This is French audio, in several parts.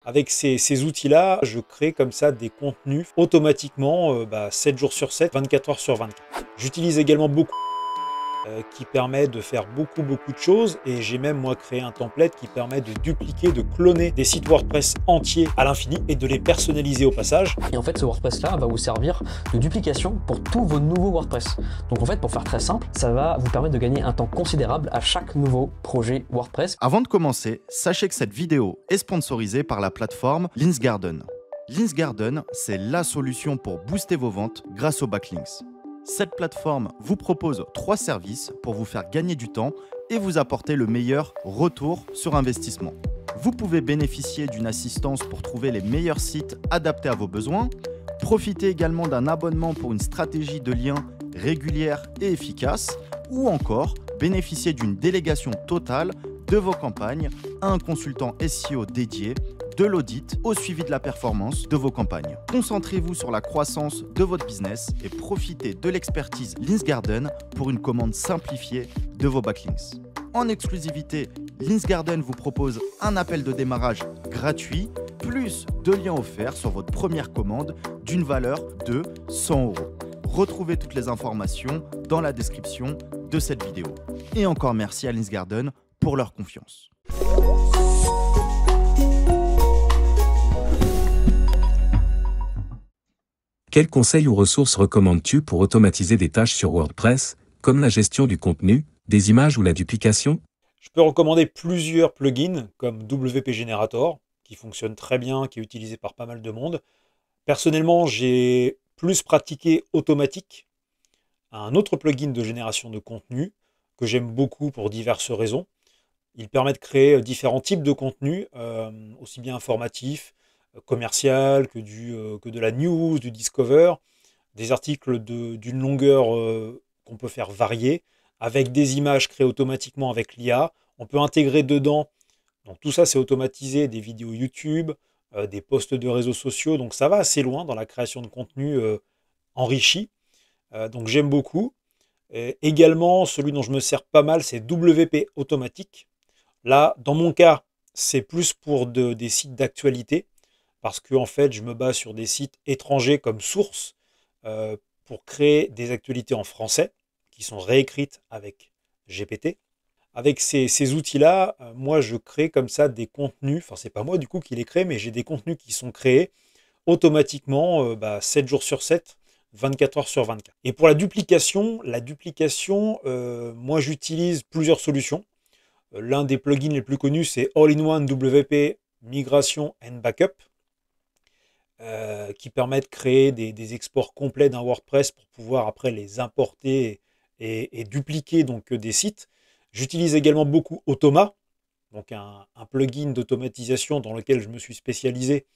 Avec ces outils-là, je crée comme ça des contenus automatiquement 7 jours sur 7, 24 heures sur 24. J'utilise également beaucoup qui permet de faire beaucoup de choses et j'ai même moi créé un template qui permet de dupliquer, de cloner des sites WordPress entiers à l'infini et de les personnaliser au passage. Et en fait, ce WordPress-là va vous servir de duplication pour tous vos nouveaux WordPress. Donc en fait, pour faire très simple, ça va vous permettre de gagner un temps considérable à chaque nouveau projet WordPress. Avant de commencer, sachez que cette vidéo est sponsorisée par la plateforme Linsgarden. Linsgarden, c'est la solution pour booster vos ventes grâce aux backlinks. Cette plateforme vous propose 3 services pour vous faire gagner du temps et vous apporter le meilleur retour sur investissement. Vous pouvez bénéficier d'une assistance pour trouver les meilleurs sites adaptés à vos besoins. Profitez également d'un abonnement pour une stratégie de lien régulière et efficace. Ou encore, bénéficier d'une délégation totale de vos campagnes à un consultant SEO dédié, de l'audit au suivi de la performance de vos campagnes. Concentrez-vous sur la croissance de votre business et profitez de l'expertise Linsgarden pour une commande simplifiée de vos backlinks. En exclusivité, Linsgarden vous propose un appel de démarrage gratuit, plus 2 liens offerts sur votre première commande d'une valeur de 100 €. Retrouvez toutes les informations dans la description de cette vidéo. Et encore merci à Linsgarden pour leur confiance. Quels conseils ou ressources recommandes-tu pour automatiser des tâches sur WordPress, comme la gestion du contenu, des images ou la duplication? Je peux recommander plusieurs plugins comme WP Generator qui fonctionne très bien, qui est utilisé par pas mal de monde. Personnellement, j'ai plus pratiqué Automatic, un autre plugin de génération de contenu que j'aime beaucoup pour diverses raisons. Il permet de créer différents types de contenus, aussi bien informatifs, commercial, que de la news, du discover, des articles d'une longueur qu'on peut faire varier, avec des images créées automatiquement avec l'IA. On peut intégrer dedans, donc tout ça c'est automatisé, des vidéos YouTube, des posts de réseaux sociaux, donc ça va assez loin dans la création de contenu enrichi. Donc j'aime beaucoup. Et également, celui dont je me sers pas mal, c'est WP Automatic. Là, dans mon cas, c'est plus pour des sites d'actualité, parce que en fait, je me base sur des sites étrangers comme source pour créer des actualités en français, qui sont réécrites avec GPT. Avec ces outils-là, moi, je crée comme ça des contenus, enfin, c'est pas moi du coup qui les crée, mais j'ai des contenus qui sont créés automatiquement 7 jours sur 7, 24 heures sur 24. Et pour la duplication, moi, j'utilise plusieurs solutions. L'un des plugins les plus connus, c'est All-in-One WP Migration and Backup, qui permet de créer des exports complets d'un WordPress pour pouvoir après les importer et dupliquer donc des sites. J'utilise également beaucoup Automa, donc un plugin d'automatisation dans lequel je me suis spécialisé,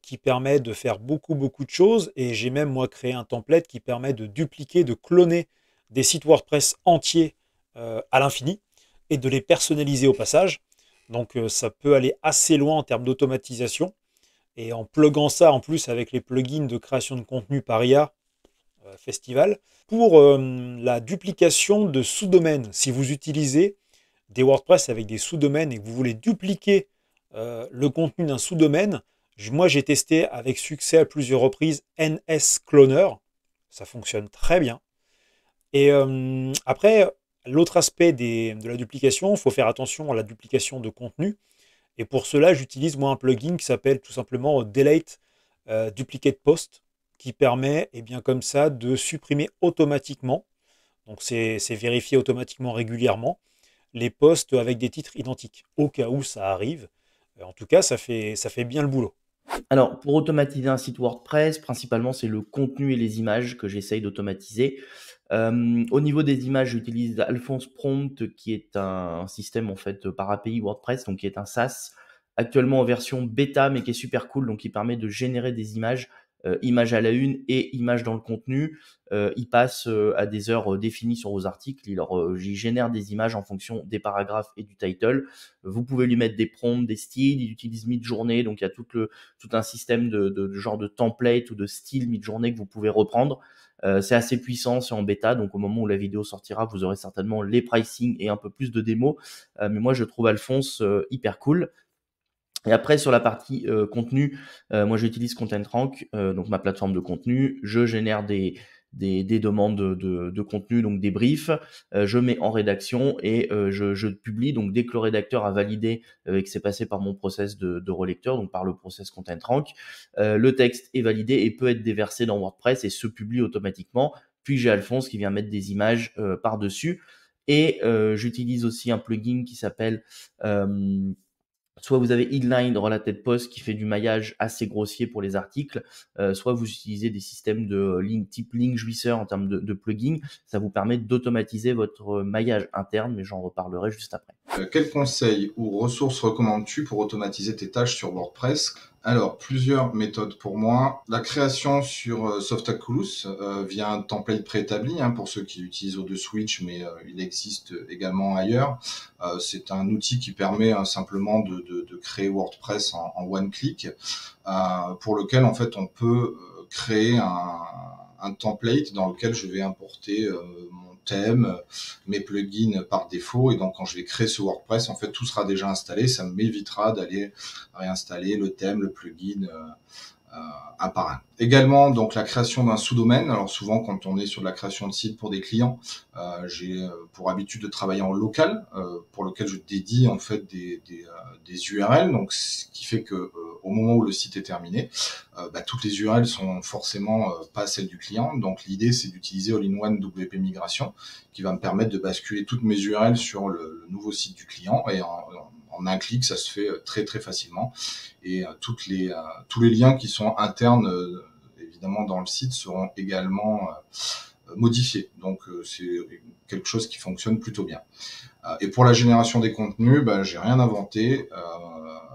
qui permet de faire beaucoup de choses. Et j'ai même moi créé un template qui permet de dupliquer, de cloner des sites WordPress entiers à l'infini et de les personnaliser au passage. Donc ça peut aller assez loin en termes d'automatisation. Et en pluguant ça en plus avec les plugins de création de contenu par IA, Festival, pour la duplication de sous-domaines. Si vous utilisez des WordPress avec des sous-domaines et que vous voulez dupliquer le contenu d'un sous-domaine, moi j'ai testé avec succès à plusieurs reprises NS Cloner. Ça fonctionne très bien. Et après, l'autre aspect de la duplication, il faut faire attention à la duplication de contenu. Et pour cela, j'utilise moi un plugin qui s'appelle tout simplement Delete Duplicate Post, qui permet comme ça de supprimer automatiquement, donc c'est vérifié automatiquement régulièrement, les posts avec des titres identiques, au cas où ça arrive. En tout cas, ça fait bien le boulot. Alors, pour automatiser un site WordPress, principalement, c'est le contenu et les images que j'essaye d'automatiser. Au niveau des images, j'utilise Alphonse Prompt, qui est un système en fait par API WordPress, donc qui est un SaaS actuellement en version bêta, mais qui est super cool, donc qui permet de générer des images, images à la une et images dans le contenu. Il passe à des heures définies sur vos articles. Il génère des images en fonction des paragraphes et du title. Vous pouvez lui mettre des prompts, des styles. Il utilise Midjourney, donc il y a tout un système de genre de template ou de style Midjourney que vous pouvez reprendre. C'est assez puissant, c'est en bêta, donc au moment où la vidéo sortira, vous aurez certainement les pricing et un peu plus de démos. Mais moi, je trouve Alphonse hyper cool. Et après, sur la partie contenu, moi j'utilise ContentRank, donc ma plateforme de contenu. Je génère des demandes de contenu, donc des briefs. Je mets en rédaction et je publie. Donc dès que le rédacteur a validé et que c'est passé par mon process de relecteur, donc par le process ContentRank, le texte est validé et peut être déversé dans WordPress et se publie automatiquement. Puis j'ai Alphonse qui vient mettre des images par-dessus. Et j'utilise aussi un plugin qui s'appelle soit vous avez Inline Related Post qui fait du maillage assez grossier pour les articles, soit vous utilisez des systèmes de type Link Juicer en termes de plugin. Ça vous permet d'automatiser votre maillage interne, mais j'en reparlerai juste après. Quels conseils ou ressources recommandes-tu pour automatiser tes tâches sur WordPress? Alors, plusieurs méthodes pour moi. La création sur Softaculous via un template préétabli pour ceux qui l'utilisent au de Switch, mais il existe également ailleurs. C'est un outil qui permet simplement de créer WordPress en one click, pour lequel en fait on peut créer un template dans lequel je vais importer mon thème, mes plugins par défaut, et donc quand je vais créer ce WordPress, en fait tout sera déjà installé. Ça m'évitera d'aller réinstaller le thème, le plugin un par un. Également, donc la création d'un sous-domaine. Alors souvent, quand on est sur de la création de site pour des clients, j'ai pour habitude de travailler en local, pour lequel je dédie en fait des URL. Donc, ce qui fait que au moment où le site est terminé, toutes les URL sont forcément pas celles du client. Donc, l'idée, c'est d'utiliser All-in-One WP Migration, qui va me permettre de basculer toutes mes URL sur le nouveau site du client, et en un clic, ça se fait très très facilement. Et tous les liens qui sont internes, évidemment, dans le site seront également modifiés. Donc, c'est quelque chose qui fonctionne plutôt bien. Et pour la génération des contenus, j'ai rien inventé.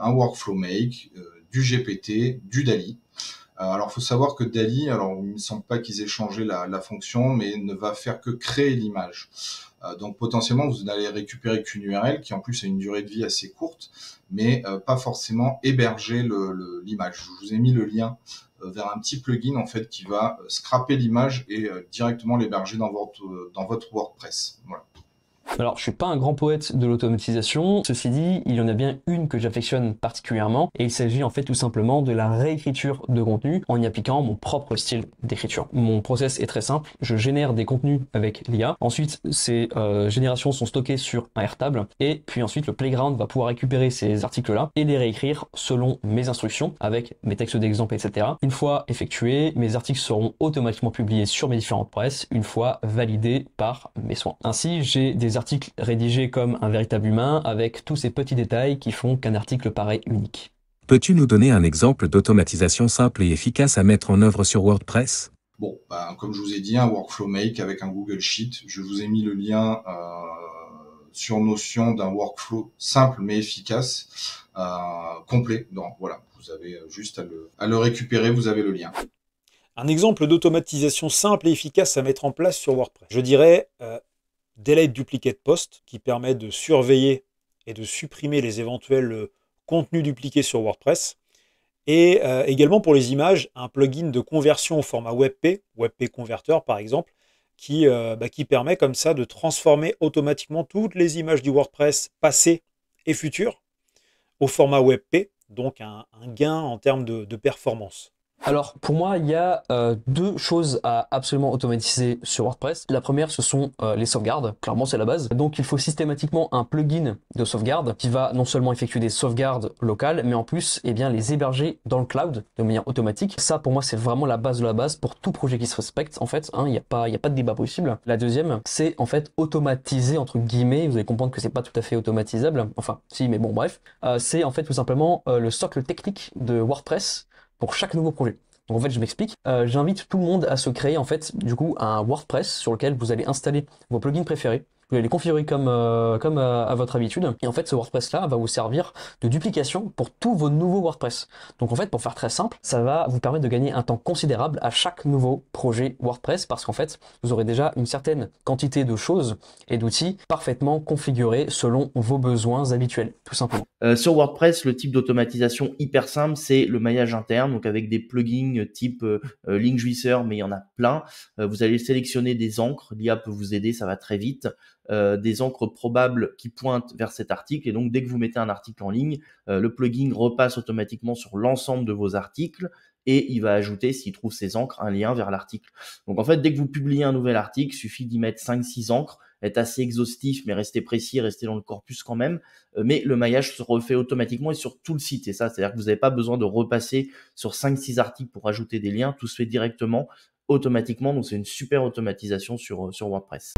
Un workflow make, du GPT, du DALL-E. Alors, faut savoir que DALL-E, alors il ne me semble pas qu'ils aient changé la fonction, mais ne va faire que créer l'image. Donc potentiellement, vous n'allez récupérer qu'une URL qui en plus a une durée de vie assez courte, mais pas forcément héberger l'image. Je vous ai mis le lien vers un petit plugin en fait qui va scraper l'image et directement l'héberger dans votre WordPress. Voilà. Alors, je suis pas un grand poète de l'automatisation. Ceci dit, il y en a bien une que j'affectionne particulièrement, et il s'agit en fait tout simplement de la réécriture de contenu en y appliquant mon propre style d'écriture. Mon process est très simple. Je génère des contenus avec l'IA. Ensuite, ces générations sont stockées sur un Airtable, et puis ensuite le Playground va pouvoir récupérer ces articles-là et les réécrire selon mes instructions avec mes textes d'exemple, etc. Une fois effectués, mes articles seront automatiquement publiés sur mes différentes presses une fois validés par mes soins. Ainsi, j'ai des articles rédigés comme un véritable humain avec tous ces petits détails qui font qu'un article paraît unique. Peux-tu nous donner un exemple d'automatisation simple et efficace à mettre en œuvre sur WordPress? Bon, comme je vous ai dit, un workflow make avec un Google Sheet. Je vous ai mis le lien sur Notion d'un workflow simple mais efficace, complet. Donc voilà, vous avez juste à le récupérer, vous avez le lien. Un exemple d'automatisation simple et efficace à mettre en place sur WordPress. Je dirais Delete Duplicate Post, qui permet de surveiller et de supprimer les éventuels contenus dupliqués sur WordPress. Et également pour les images, un plugin de conversion au format WebP, WebP Converter par exemple, qui permet comme ça de transformer automatiquement toutes les images du WordPress passées et futures au format WebP, donc un gain en termes de performance. Alors pour moi, il y a deux choses à absolument automatiser sur WordPress. La première, ce sont les sauvegardes. Clairement, c'est la base. Donc il faut systématiquement un plugin de sauvegarde qui va non seulement effectuer des sauvegardes locales, mais en plus les héberger dans le cloud de manière automatique. Ça, pour moi, c'est vraiment la base de la base pour tout projet qui se respecte. En fait, il n'y a pas de débat possible. La deuxième, c'est en fait automatiser entre guillemets. Vous allez comprendre que c'est pas tout à fait automatisable. Enfin, si, mais bon, bref. C'est en fait tout simplement le socle technique de WordPress pour chaque nouveau projet. Donc en fait, je m'explique. J'invite tout le monde à se créer en fait du coup un WordPress sur lequel vous allez installer vos plugins préférés. Vous allez les configurer comme à votre habitude. Et en fait, ce WordPress-là va vous servir de duplication pour tous vos nouveaux WordPress. Donc en fait, pour faire très simple, ça va vous permettre de gagner un temps considérable à chaque nouveau projet WordPress parce qu'en fait, vous aurez déjà une certaine quantité de choses et d'outils parfaitement configurés selon vos besoins habituels, tout simplement. Sur WordPress, le type d'automatisation hyper simple, c'est le maillage interne, donc avec des plugins type Link Juicer, mais il y en a plein. Vous allez sélectionner des encres, l'IA peut vous aider, ça va très vite. des encres probables qui pointent vers cet article. Et donc, dès que vous mettez un article en ligne, le plugin repasse automatiquement sur l'ensemble de vos articles et il va ajouter, s'il trouve ces encres, un lien vers l'article. Donc, en fait, dès que vous publiez un nouvel article, il suffit d'y mettre 5-6 encres, être assez exhaustif, mais rester précis, rester dans le corpus quand même. Mais le maillage se refait automatiquement et sur tout le site. Et ça, c'est-à-dire que vous n'avez pas besoin de repasser sur 5-6 articles pour ajouter des liens. Tout se fait directement, automatiquement. Donc, c'est une super automatisation sur WordPress.